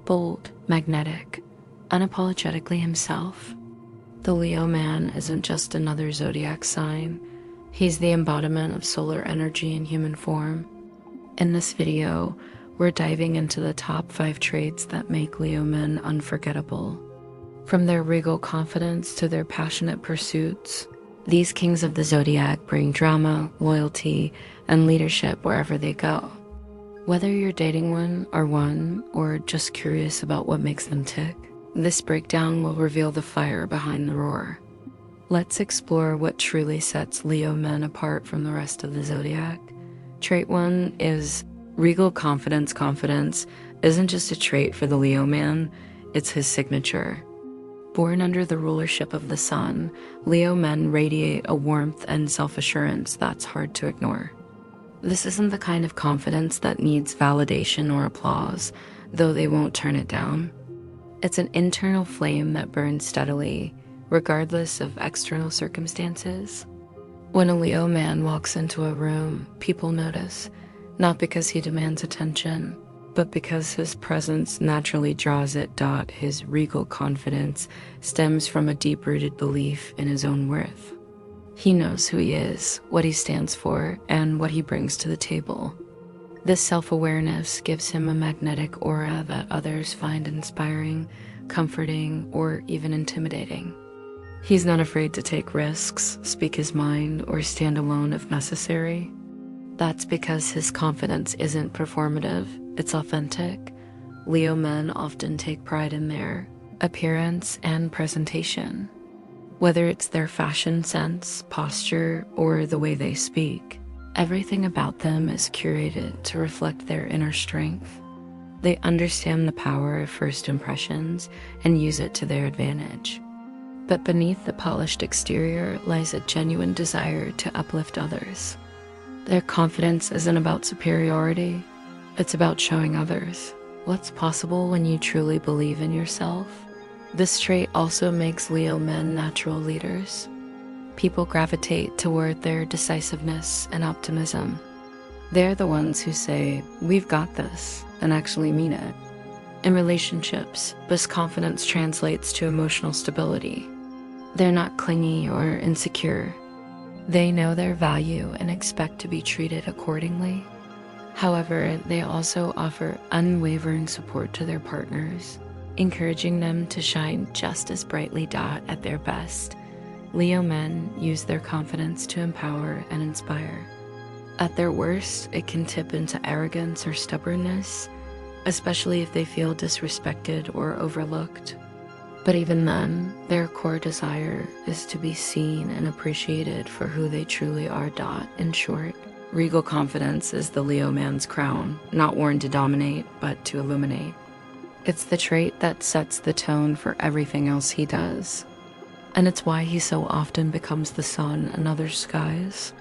bold, magnetic, unapologetically himself. The Leo man isn't just another zodiac sign. He's the embodiment of solar energy in human form. In this video, we're diving into the top 5 traits that make Leo men unforgettable. From their regal confidence to their passionate pursuits, these kings of the zodiac bring drama, loyalty, and leadership wherever they go. Whether you're dating one, or just curious about what makes them tick, this breakdown will reveal the fire behind the roar. Let's explore what truly sets Leo men apart from the rest of the zodiac. Trait 1 is regal confidence. Confidence isn't just a trait for the Leo man, it's his signature. Born under the rulership of the sun, Leo men radiate a warmth and self-assurance that's hard to ignore. This isn't the kind of confidence that needs validation or applause, though they won't turn it down. It's an internal flame that burns steadily, regardless of external circumstances. When a Leo man walks into a room, people notice, not because he demands attention, but because his presence naturally draws it. His regal confidence stems from a deep-rooted belief in his own worth. He knows who he is, what he stands for, and what he brings to the table. This self-awareness gives him a magnetic aura that others find inspiring, comforting, or even intimidating. He's not afraid to take risks, speak his mind, or stand alone if necessary. That's because his confidence isn't performative, it's authentic. Leo men often take pride in their appearance and presentation. Whether it's their fashion sense, posture, or the way they speak, everything about them is curated to reflect their inner strength. They understand the power of first impressions and use it to their advantage. But beneath the polished exterior lies a genuine desire to uplift others. Their confidence isn't about superiority, it's about showing others what's possible when you truly believe in yourself. This trait also makes Leo men natural leaders. People gravitate toward their decisiveness and optimism. They're the ones who say, "We've got this," and actually mean it. In relationships, this confidence translates to emotional stability. They're not clingy or insecure. They know their value and expect to be treated accordingly. However, they also offer unwavering support to their partners, encouraging them to shine just as brightly. At their best, Leo men use their confidence to empower and inspire. At their worst, it can tip into arrogance or stubbornness, especially if they feel disrespected or overlooked. But even then, their core desire is to be seen and appreciated for who they truly are. In short, regal confidence is the Leo man's crown, not worn to dominate, but to illuminate. It's the trait that sets the tone for everything else he does. And it's why he so often becomes the sun in other skies.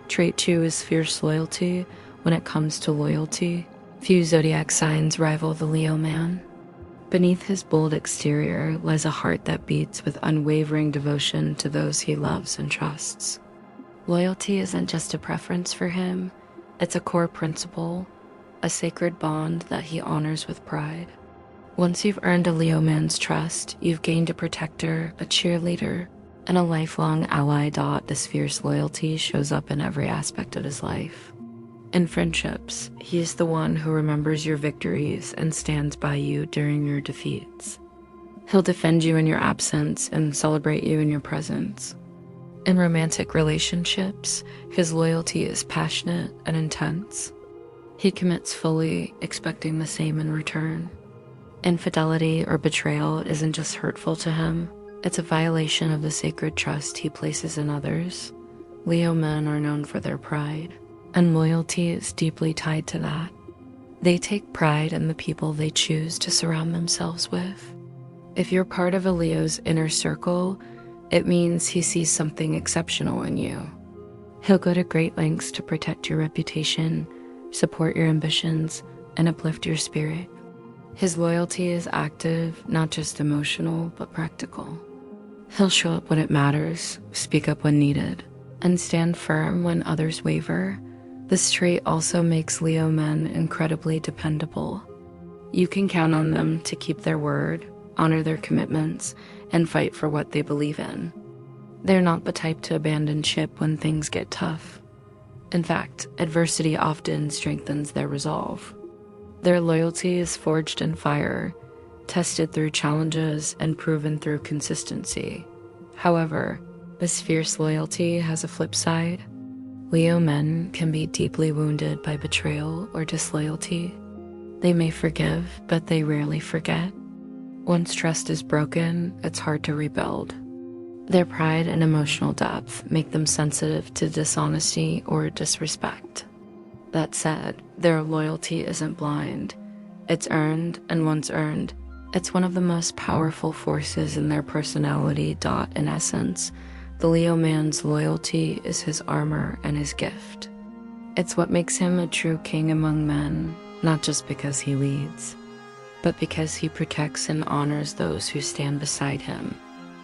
Trait 2 is fierce loyalty. When it comes to loyalty, few zodiac signs rival the Leo man. Beneath his bold exterior lies a heart that beats with unwavering devotion to those he loves and trusts. Loyalty isn't just a preference for him, it's a core principle, a sacred bond that he honors with pride. Once you've earned a Leo man's trust, you've gained a protector, a cheerleader, and a lifelong ally. This fierce loyalty shows up in every aspect of his life. In friendships, he is the one who remembers your victories and stands by you during your defeats. He'll defend you in your absence and celebrate you in your presence. In romantic relationships, his loyalty is passionate and intense. He commits fully, expecting the same in return. Infidelity or betrayal isn't just hurtful to him, it's a violation of the sacred trust he places in others. Leo men are known for their pride, and loyalty is deeply tied to that. They take pride in the people they choose to surround themselves with. If you're part of a Leo's inner circle, it means he sees something exceptional in you. He'll go to great lengths to protect your reputation, support your ambitions, and uplift your spirit. His loyalty is active, not just emotional, but practical. He'll show up when it matters, speak up when needed, and stand firm when others waver. This trait also makes Leo men incredibly dependable. You can count on them to keep their word, honor their commitments, and fight for what they believe in. They're not the type to abandon ship when things get tough. In fact, adversity often strengthens their resolve. Their loyalty is forged in fire, tested through challenges, and proven through consistency. However, this fierce loyalty has a flip side. Leo men can be deeply wounded by betrayal or disloyalty. They may forgive, but they rarely forget. Once trust is broken, it's hard to rebuild. Their pride and emotional depth make them sensitive to dishonesty or disrespect. That said, their loyalty isn't blind. It's earned, and once earned, it's one of the most powerful forces in their personality. In essence, the Leo man's loyalty is his armor and his gift. It's what makes him a true king among men, not just because he leads, but because he protects and honors those who stand beside him.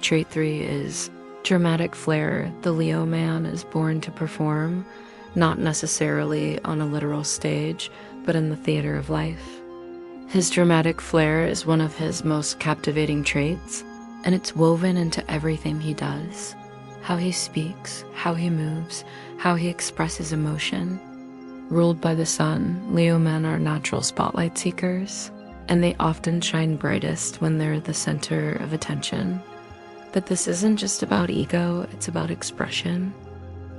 Trait 3 is dramatic flair. The Leo man is born to perform, not necessarily on a literal stage, but in the theater of life. His dramatic flair is one of his most captivating traits, and it's woven into everything he does. How he speaks, how he moves, how he expresses emotion. Ruled by the sun, Leo men are natural spotlight seekers, and they often shine brightest when they're the center of attention. But this isn't just about ego, it's about expression.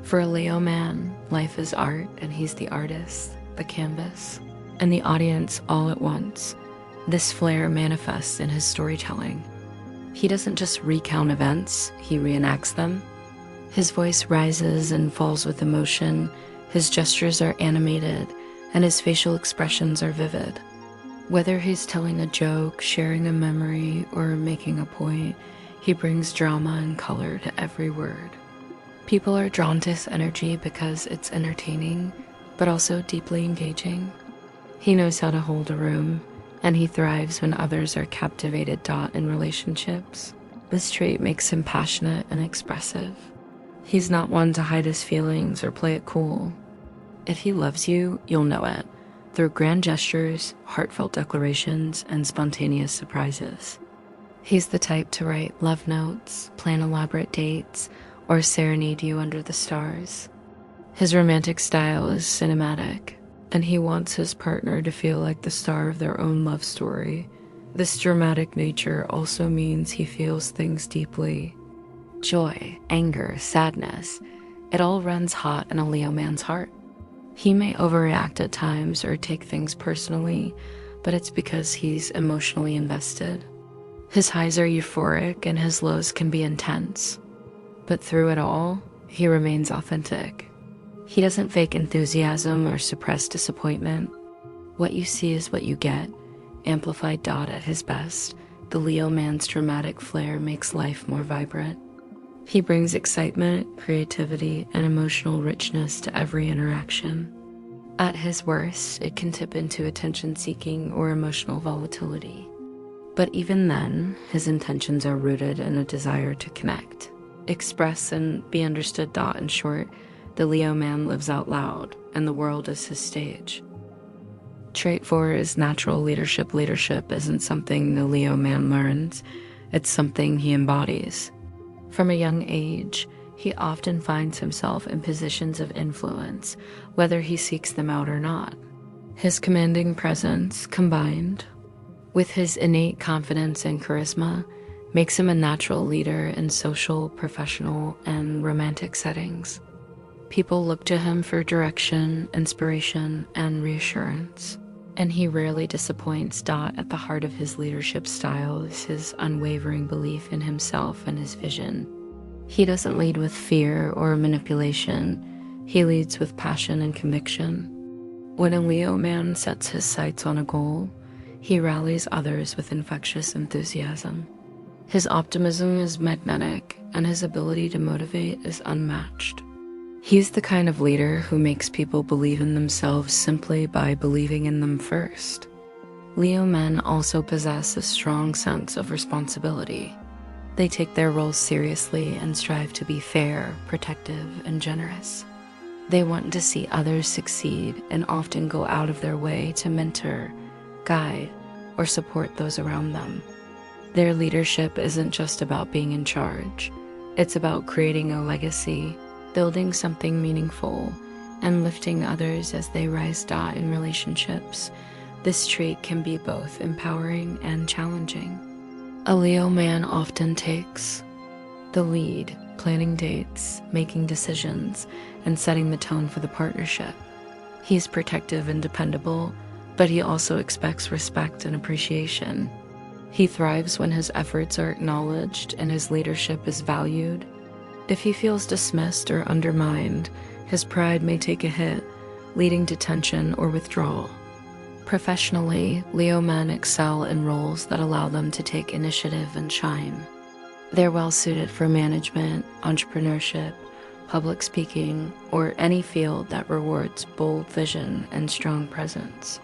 For a Leo man, life is art, and he's the artist, the canvas, and the audience all at once. This flair manifests in his storytelling. He doesn't just recount events, he reenacts them. His voice rises and falls with emotion, his gestures are animated, and his facial expressions are vivid. Whether he's telling a joke, sharing a memory, or making a point, he brings drama and color to every word. People are drawn to his energy because it's entertaining, but also deeply engaging. He knows how to hold a room, and he thrives when others are captivated. In relationships, this trait makes him passionate and expressive. He's not one to hide his feelings or play it cool. If he loves you, you'll know it, through grand gestures, heartfelt declarations, and spontaneous surprises. He's the type to write love notes, plan elaborate dates, or serenade you under the stars. His romantic style is cinematic, and he wants his partner to feel like the star of their own love story. This dramatic nature also means he feels things deeply. Joy, anger, sadness, it all runs hot in a Leo man's heart. He may overreact at times or take things personally, but it's because he's emotionally invested. His highs are euphoric and his lows can be intense. But through it all, he remains authentic. He doesn't fake enthusiasm or suppress disappointment. What you see is what you get. Amplified. At his best, the Leo man's dramatic flair makes life more vibrant. He brings excitement, creativity, and emotional richness to every interaction. At his worst, it can tip into attention-seeking or emotional volatility. But even then, his intentions are rooted in a desire to connect, express, and be understood. In short, the Leo man lives out loud, and the world is his stage. Trait 4 is natural leadership. Leadership isn't something the Leo man learns, it's something he embodies. From a young age, he often finds himself in positions of influence, whether he seeks them out or not. His commanding presence, combined with his innate confidence and charisma, makes him a natural leader in social, professional, and romantic settings. People look to him for direction, inspiration, and reassurance, and he rarely disappoints. At the heart of his leadership style is his unwavering belief in himself and his vision. He doesn't lead with fear or manipulation, he leads with passion and conviction. When a Leo man sets his sights on a goal, he rallies others with infectious enthusiasm. His optimism is magnetic, and his ability to motivate is unmatched. He's the kind of leader who makes people believe in themselves simply by believing in them first. Leo men also possess a strong sense of responsibility. They take their roles seriously and strive to be fair, protective, and generous. They want to see others succeed and often go out of their way to mentor, guide, or support those around them. Their leadership isn't just about being in charge. It's about creating a legacy, building something meaningful, and lifting others as they rise in relationships. This trait can be both empowering and challenging. A Leo man often takes the lead, planning dates, making decisions, and setting the tone for the partnership. He's protective and dependable, but he also expects respect and appreciation. He thrives when his efforts are acknowledged and his leadership is valued. If he feels dismissed or undermined, his pride may take a hit, leading to tension or withdrawal. Professionally, Leo men excel in roles that allow them to take initiative and shine. They're well suited for management, entrepreneurship, public speaking, or any field that rewards bold vision and strong presence.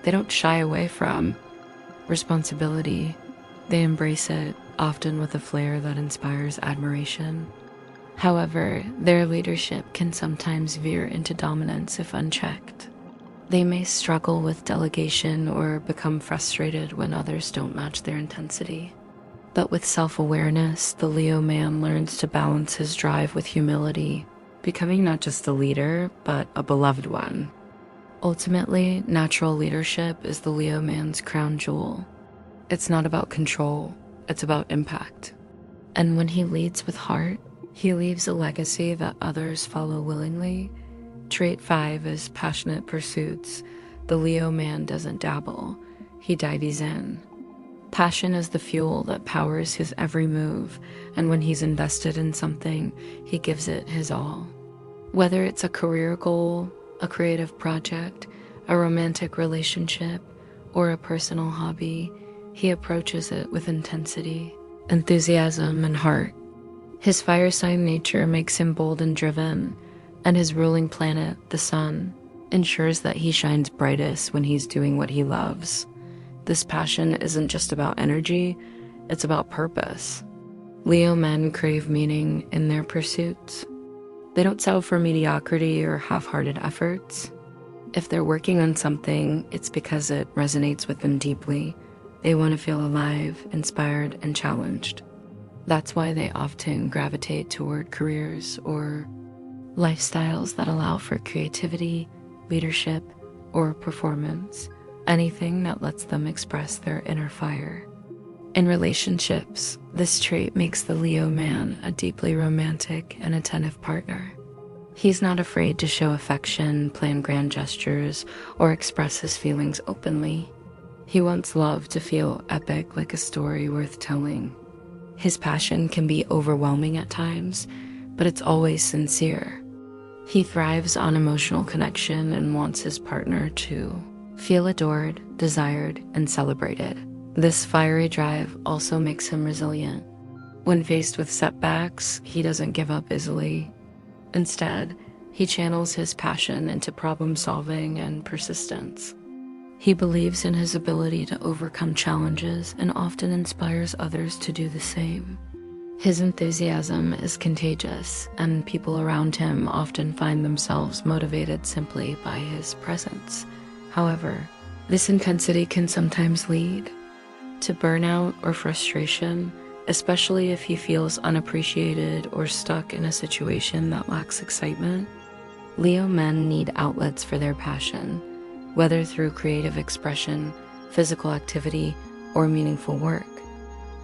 They don't shy away from responsibility. They embrace it, often with a flair that inspires admiration. However, their leadership can sometimes veer into dominance if unchecked. They may struggle with delegation or become frustrated when others don't match their intensity. But with self-awareness, the Leo man learns to balance his drive with humility, becoming not just a leader, but a beloved one. Ultimately, natural leadership is the Leo man's crown jewel. It's not about control, it's about impact. And when he leads with heart, he leaves a legacy that others follow willingly. Trait 5 is passionate pursuits. The Leo man doesn't dabble, he dives in. Passion is the fuel that powers his every move, and when he's invested in something, he gives it his all. Whether it's a career goal, a creative project, a romantic relationship, or a personal hobby, he approaches it with intensity, enthusiasm, and heart. His fire sign nature makes him bold and driven, and his ruling planet, the sun, ensures that he shines brightest when he's doing what he loves. This passion isn't just about energy, it's about purpose. Leo men crave meaning in their pursuits. They don't settle for mediocrity or half-hearted efforts. If they're working on something, it's because it resonates with them deeply. They want to feel alive, inspired, and challenged. That's why they often gravitate toward careers or lifestyles that allow for creativity, leadership, or performance, anything that lets them express their inner fire. In relationships, this trait makes the Leo man a deeply romantic and attentive partner. He's not afraid to show affection, plan grand gestures, or express his feelings openly. He wants love to feel epic, like a story worth telling. His passion can be overwhelming at times, but it's always sincere. He thrives on emotional connection and wants his partner to feel adored, desired, and celebrated. This fiery drive also makes him resilient. When faced with setbacks, he doesn't give up easily. Instead, he channels his passion into problem solving and persistence. He believes in his ability to overcome challenges and often inspires others to do the same. His enthusiasm is contagious, and people around him often find themselves motivated simply by his presence. However, this intensity can sometimes lead to burnout or frustration, especially if he feels unappreciated or stuck in a situation that lacks excitement. Leo men need outlets for their passion, whether through creative expression, physical activity, or meaningful work.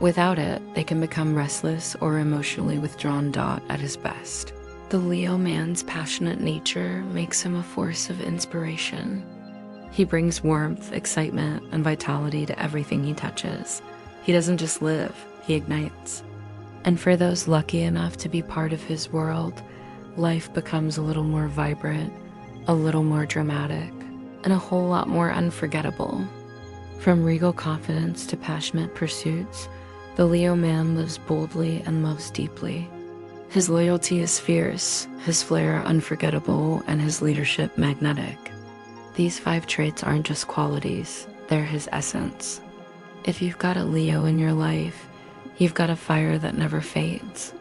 Without it, they can become restless or emotionally withdrawn at his best. The Leo man's passionate nature makes him a force of inspiration. He brings warmth, excitement, and vitality to everything he touches. He doesn't just live, he ignites. And for those lucky enough to be part of his world, life becomes a little more vibrant, a little more dramatic, and a whole lot more unforgettable. From regal confidence to passionate pursuits, the Leo man lives boldly and loves deeply. His loyalty is fierce, his flair unforgettable, and his leadership magnetic. These 5 traits aren't just qualities, they're his essence. If you've got a Leo in your life, you've got a fire that never fades.